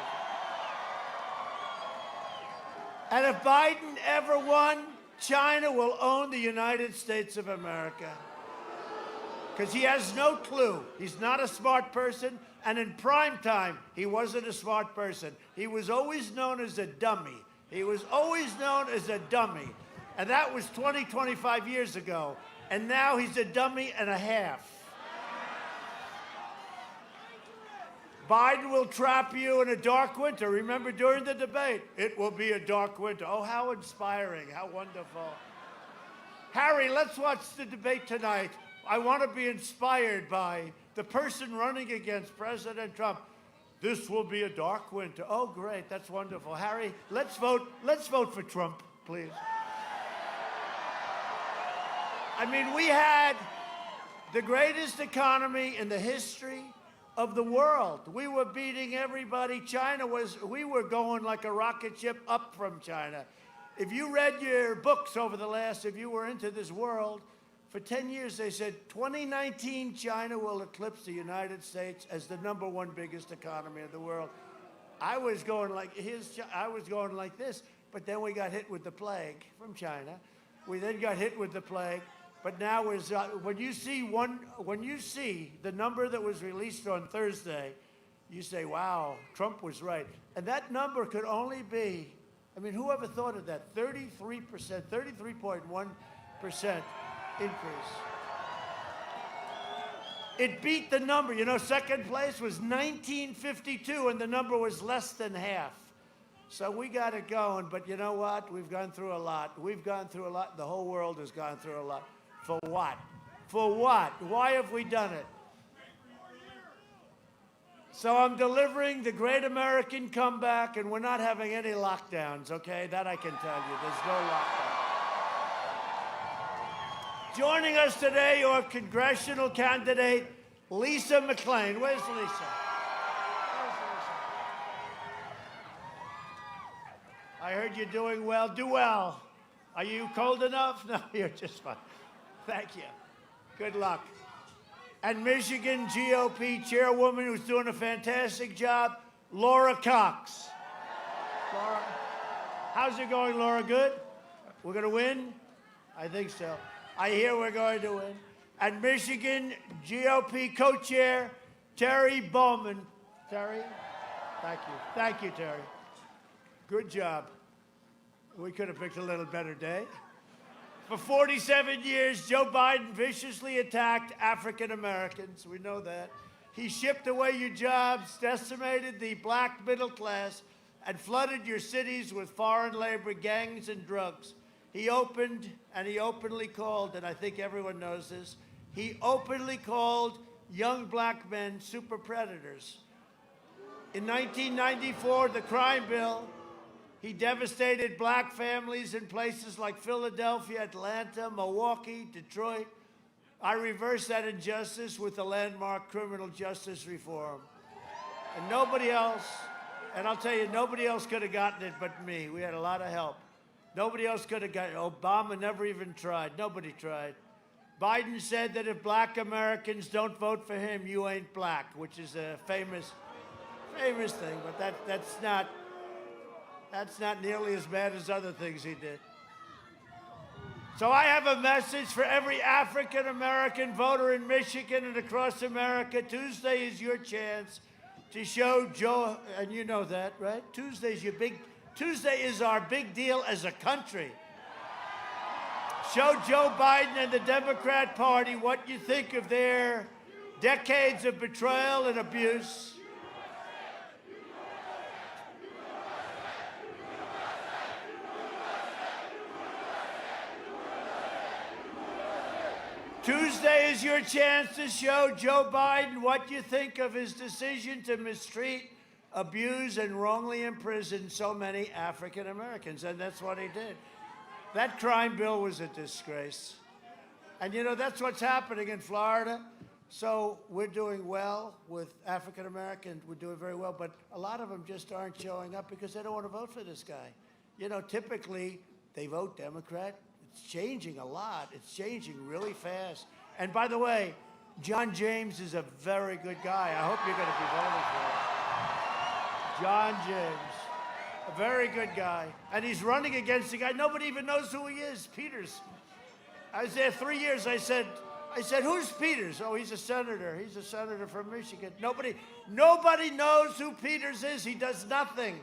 And if Biden ever won, China will own the United States of America. Because he has no clue. He's not a smart person. And in prime time, he wasn't a smart person. He was always known as a dummy. He was always known as a dummy. And that was 25 years ago. And now he's a dummy and a half. Biden will trap you in a dark winter. Remember during the debate, it will be a dark winter. Oh, how inspiring, how wonderful. Harry, let's watch the debate tonight. I want to be inspired by the person running against President Trump. This will be a dark winter. Oh, great, that's wonderful. Harry, let's vote for Trump, please. I mean, we had the greatest economy in the history of the world. We were beating everybody. We were going like a rocket ship up from China. If you read your books over the last, if you were into this world, for 10 years they said 2019 China will eclipse the United States as the #1 biggest economy in the world. I was going like this, but then we got hit with the plague from China. We then got hit with the plague. But now when you see the number that was released on Thursday, you say, wow, Trump was right. And that number could only be, I mean, whoever thought of that? 33%, 33.1% increase. It beat the number. You know, second place was 1952, and the number was less than half. So we got it going. But you know what? We've gone through a lot. We've gone through a lot. The whole world has gone through a lot. For what? For what? Why have we done it? So I'm delivering the great American comeback, and we're not having any lockdowns, okay? That I can tell you. There's no lockdown. Joining us today, our congressional candidate, Lisa McClain. Where's Lisa? I heard you're doing well. Do well. Are you cold enough? No, you're just fine. Thank you. Good luck. And Michigan GOP chairwoman who's doing a fantastic job, Laura Cox. Laura, how's it going, Laura? Good? We're going to win? I think so. I hear we're going to win. And Michigan GOP co-chair, Terry Bowman. Terry? Thank you. Thank you, Terry. Good job. We could have picked a little better day. For 47 years, Joe Biden viciously attacked African Americans. We know that. He shipped away your jobs, decimated the black middle class, and flooded your cities with foreign labor, gangs, and drugs. He opened and he openly called, and I think everyone knows this, he openly called young black men super predators. In 1994, the crime bill, he devastated black families in places like Philadelphia, Atlanta, Milwaukee, Detroit. I reversed that injustice with the landmark criminal justice reform. And nobody else, and I'll tell you, nobody else could have gotten it but me. We had a lot of help. Nobody else could have gotten it. Obama never even tried. Nobody tried. Biden said that if black Americans don't vote for him, you ain't black, which is a famous thing, but that's not nearly as bad as other things he did. So I have a message for every African-American voter in Michigan and across America. Tuesday is your chance to show Joe, and you know that, right? Tuesday is our big deal as a country. Show Joe Biden and the Democrat Party what you think of their decades of betrayal and abuse. Tuesday is your chance to show Joe Biden what you think of his decision to mistreat, abuse, and wrongly imprison so many African Americans. And that's what he did. That crime bill was a disgrace. And you know, that's what's happening in Florida. So we're doing well with African Americans. We're doing very well. But a lot of them just aren't showing up because they don't want to vote for this guy. You know, typically they vote Democrat. It's changing a lot. It's changing really fast. And by the way, John James is a very good guy. I hope you're going to be voting for him. John James, a very good guy. And he's running against a guy, nobody even knows who he is, Peters. I was there 3 years. I said, who's Peters? Oh, he's a senator. He's a senator from Michigan. Nobody knows who Peters is. He does nothing.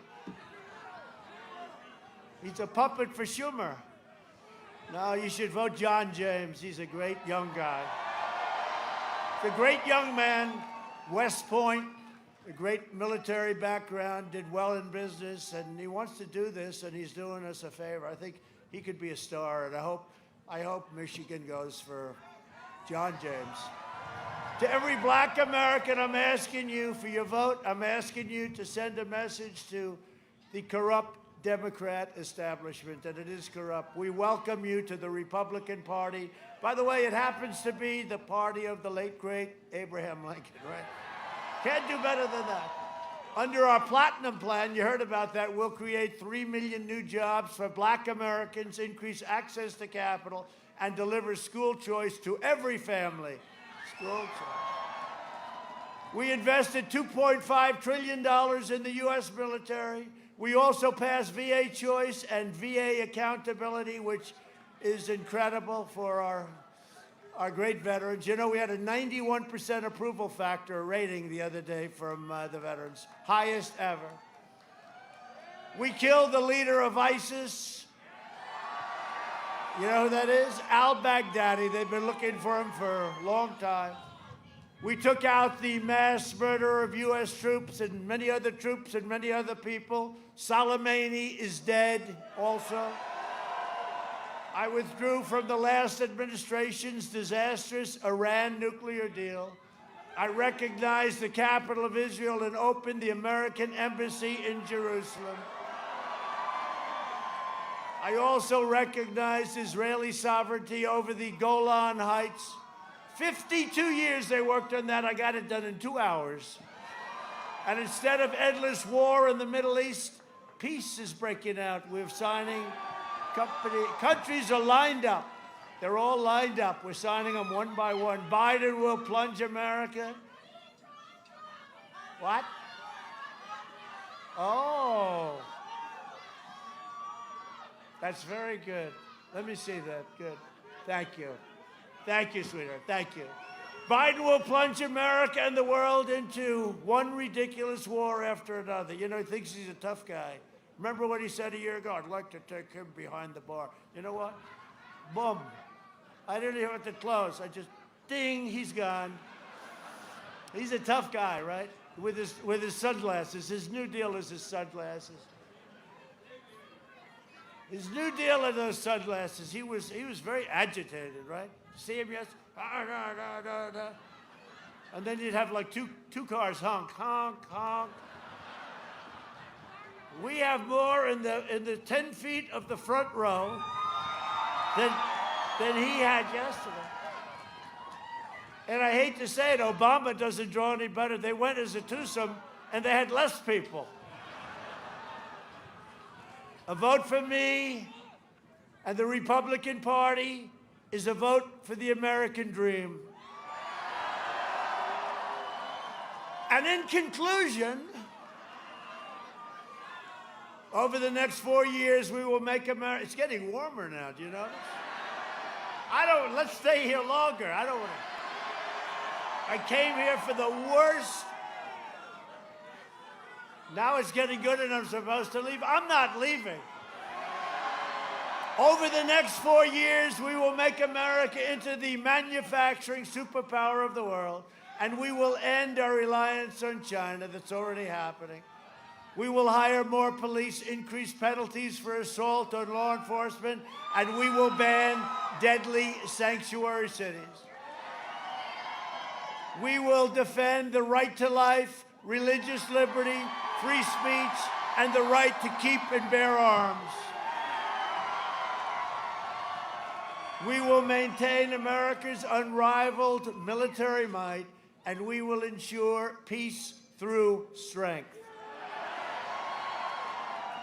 He's a puppet for Schumer. No, you should vote John James. He's a great young guy. He's a great young man, West Point, a great military background, did well in business, and he wants to do this, and he's doing us a favor. I think he could be a star, and I hope Michigan goes for John James. To every black American, I'm asking you for your vote. I'm asking you to send a message to the corrupt Democrat establishment, and it is corrupt. We welcome you to the Republican Party. By the way, it happens to be the party of the late, great Abraham Lincoln, right? Can't do better than that. Under our Platinum Plan, you heard about that, we'll create 3 million new jobs for black Americans, increase access to capital, and deliver school choice to every family. School choice. We invested $2.5 trillion in the U.S. military. We also passed VA choice and VA accountability, which is incredible for our great veterans. You know, we had a 91% approval factor rating the other day from the veterans, highest ever. We killed the leader of ISIS. You know who that is? Al-Baghdadi. They've been looking for him for a long time. We took out the mass murderer of U.S. troops and many other troops and many other people. Soleimani is dead also. I withdrew from the last administration's disastrous Iran nuclear deal. I recognized the capital of Israel and opened the American embassy in Jerusalem. I also recognized Israeli sovereignty over the Golan Heights. 52 years they worked on that. I got it done in 2 hours. And instead of endless war in the Middle East, peace is breaking out. We're signing countries are lined up. They're all lined up. We're signing them one by one. Biden will plunge America. What? Oh. That's very good. Let me see that. Good. Thank you. Thank you, sweetheart. Thank you. Biden will plunge America and the world into one ridiculous war after another. You know, he thinks he's a tough guy. Remember what he said a year ago? I'd like to take him behind the bar. You know what? Boom. I didn't even have to close. I just, ding, he's gone. He's a tough guy, right? With his sunglasses. His new deal is his sunglasses. His new deal are those sunglasses. He was very agitated, right? See him yesterday? And then you'd have like two cars honk, honk, honk. We have more in the 10 feet of the front row than he had yesterday. And I hate to say it, Obama doesn't draw any better. They went as a twosome and they had less people. A vote for me and the Republican Party is a vote for the American dream. And in conclusion, over the next 4 years, we will make America. It's getting warmer now, do you notice? Let's stay here longer. I came here for the worst. Now it's getting good and I'm supposed to leave. I'm not leaving. Over the next 4 years, we will make America into the manufacturing superpower of the world, and we will end our reliance on China. That's already happening. We will hire more police, increase penalties for assault on law enforcement, and we will ban deadly sanctuary cities. We will defend the right to life, religious liberty, free speech, and the right to keep and bear arms. We will maintain America's unrivaled military might, and we will ensure peace through strength.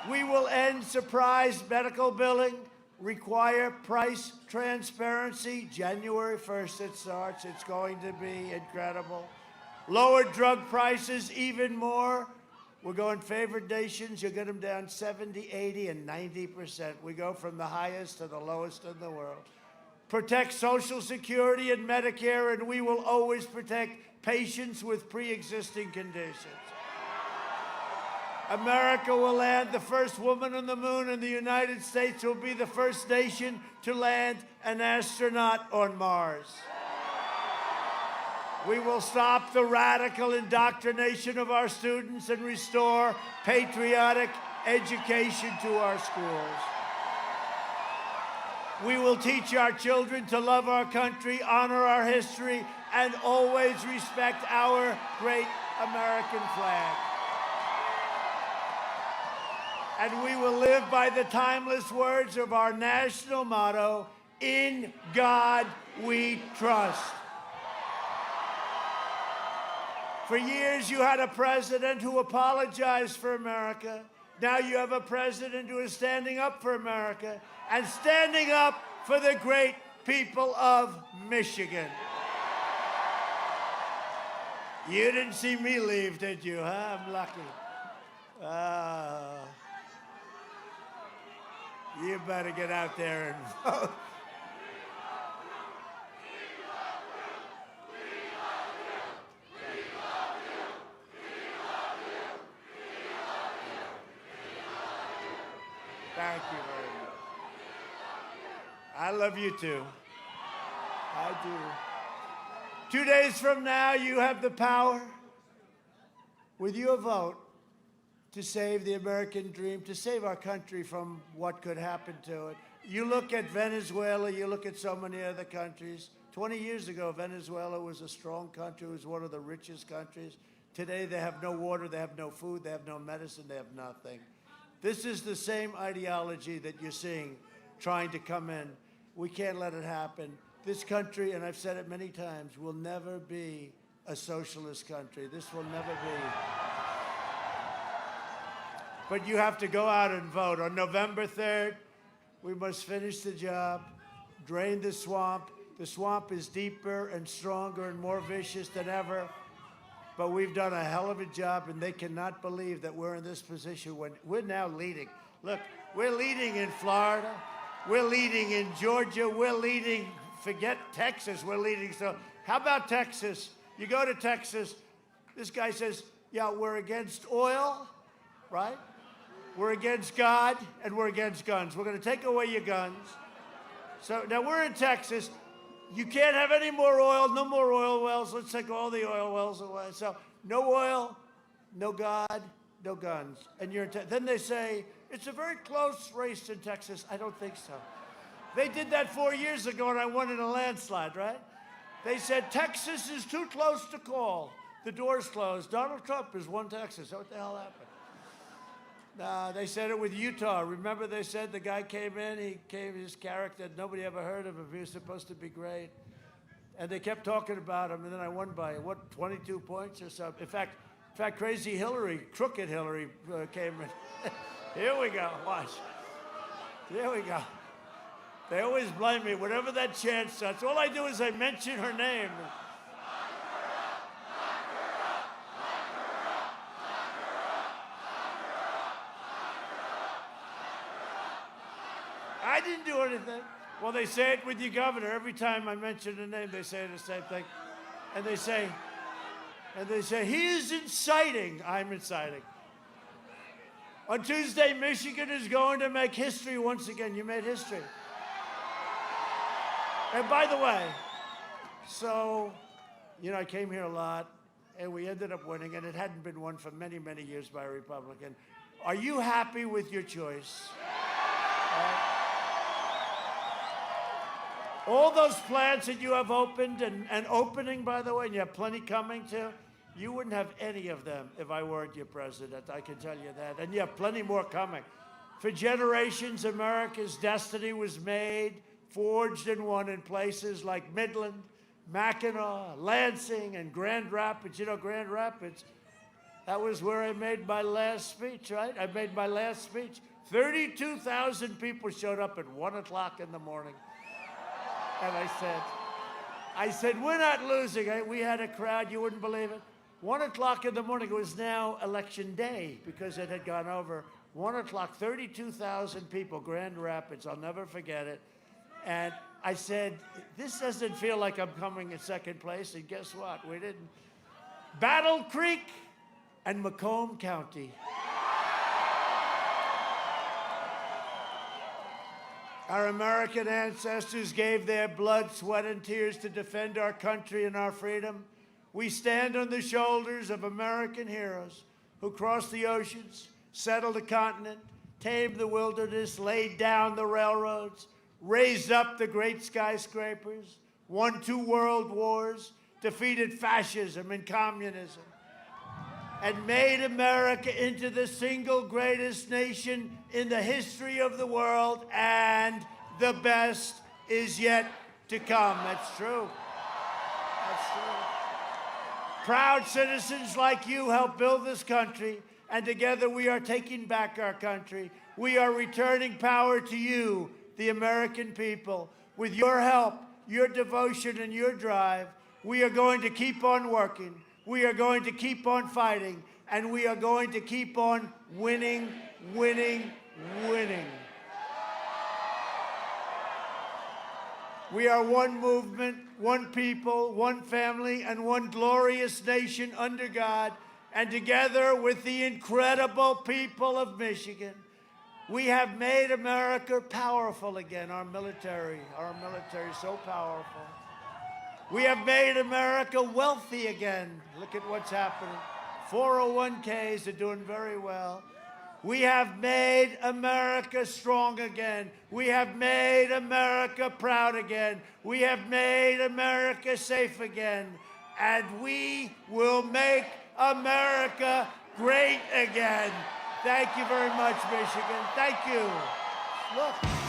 We will end surprise medical billing, require price transparency. January 1st it starts. It's going to be incredible. Lower drug prices even more. We're going favored nations. You get them down 70, 80, and 90%. We go from the highest to the lowest in the world. Protect Social Security and Medicare, and we will always protect patients with pre-existing conditions. America will land the first woman on the moon, and the United States will be the first nation to land an astronaut on Mars. We will stop the radical indoctrination of our students and restore patriotic education to our schools. We will teach our children to love our country, honor our history, and always respect our great American flag. And we will live by the timeless words of our national motto, "In God we trust." For years, you had a president who apologized for America. Now you have a president who is standing up for America and standing up for the great people of Michigan. You didn't see me leave, did you, huh? I'm lucky. You better get out there and vote. Thank you very much. I love you too. I do. 2 days from now, you have the power, with your vote, to save the American dream, to save our country from what could happen to it. You look at Venezuela, you look at so many other countries. 20 years ago, Venezuela was a strong country. It was one of the richest countries. Today, they have no water, they have no food, they have no medicine, they have nothing. This is the same ideology that you're seeing trying to come in. We can't let it happen. This country, and I've said it many times, will never be a socialist country. This will never be. But you have to go out and vote. On November 3rd, we must finish the job, drain the swamp. The swamp is deeper and stronger and more vicious than ever. But we've done a hell of a job, and they cannot believe that we're in this position when we're now leading. Look, we're leading in Florida. We're leading in Georgia. We're leading, forget Texas, we're leading. So how about Texas? You go to Texas, this guy says, yeah, we're against oil, right? We're against God, and we're against guns. We're going to take away your guns. So now we're in Texas. You can't have any more oil, no more oil wells. Let's take all the oil wells away. So no oil, no God, no guns. And you're then they say, it's a very close race in Texas. I don't think so. They did that 4 years ago, and I won in a landslide, right? They said, Texas is too close to call. The door's closed. Donald Trump has won Texas. What the hell happened? They said it with Utah. Remember they said the guy came in, he came, his character, nobody ever heard of him. He was supposed to be great. And they kept talking about him, and then I won by, 22 points or something. In fact, crazy Hillary, crooked Hillary came in. Here we go, watch. Here we go. They always blame me. Whenever that chance starts, all I do is I mention her name. I didn't do anything. Well, they say it with your governor. Every time I mention a name, they say the same thing. And they say, he is inciting. I'm inciting. On Tuesday, Michigan is going to make history once again. You made history. And by the way, so, I came here a lot, and we ended up winning, and it hadn't been won for many, many years by a Republican. Are you happy with your choice? All those plants that you have opened and opening, by the way, and you have plenty coming too, you wouldn't have any of them if I weren't your president. I can tell you that. And you have plenty more coming. For generations, America's destiny was made, forged, and won in places like Midland, Mackinac, Lansing, and Grand Rapids. You know Grand Rapids? That was where I made my last speech, right? I made my last speech. 32,000 people showed up at 1 o'clock in the morning. And I said, we're not losing. We had a crowd, you wouldn't believe it. 1 o'clock in the morning, it was now election day because it had gone over. 1 o'clock, 32,000 people, Grand Rapids, I'll never forget it. And I said, this doesn't feel like I'm coming in second place. And guess what? We didn't. Battle Creek and Macomb County. Our American ancestors gave their blood, sweat, and tears to defend our country and our freedom. We stand on the shoulders of American heroes who crossed the oceans, settled the continent, tamed the wilderness, laid down the railroads, raised up the great skyscrapers, won 2 world wars, defeated fascism and communism, and made America into the single greatest nation in the history of the world, and the best is yet to come. That's true. That's true. Proud citizens like you help build this country, and together we are taking back our country. We are returning power to you, the American people. With your help, your devotion, and your drive, we are going to keep on working. We are going to keep on fighting, and we are going to keep on winning, winning, winning. We are one movement, one people, one family, and one glorious nation under God. And together with the incredible people of Michigan, we have made America powerful again, our military is so powerful. We have made America wealthy again. Look at what's happening. 401ks are doing very well. We have made America strong again. We have made America proud again. We have made America safe again. And we will make America great again. Thank you very much, Michigan. Thank you. Look.